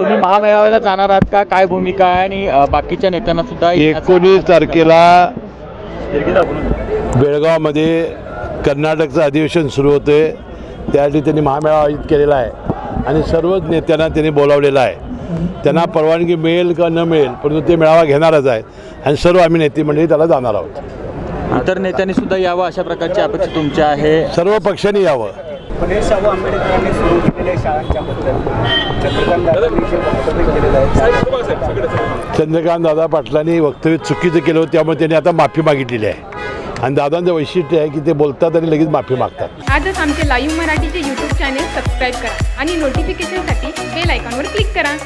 तुम्ही महामेळाव्याला जाणार आहात का, काय भूमिका आहे आणि बाकीच्या नेत्यांना सुद्धा 19 तारखेला बेळगावमध्ये कर्नाटकचं अधिवेशन सुरू होते, त्यासाठी त्यांनी महामेळावा आयोजित केलेला आहे आणि सर्वच नेत्यांना त्यांनी बोलावलेलं आहे. त्यांना परवानगी मिळेल का न मिळेल परंतु ते मेळावा घेणारच आहेत आणि सर्व आम्ही नेते मंडळी त्याला जाणार आहोत. इतर नेत्यांनी सुद्धा यावं अशा प्रकारची अपेक्षा तुमची आहे? सर्व पक्षांनी यावं. शाहू आंबेडकरांनी सुरू केलेल्या शाळांच्याबद्दल चंद्रकांत दादा पाटलांनी वक्तव्य चुकीचं केलं होतं, त्यामुळे त्यांनी आता माफी मागितलेली आहे आणि दादांचं वैशिष्ट्य आहे की ते बोलतात आणि लगेच माफी मागतात. आजच आमचे लाईव्ह मराठीचे यूट्यूब चॅनेल सबस्क्राईब करा आणि नोटिफिकेशनसाठी बेल आयकॉनवर क्लिक करा.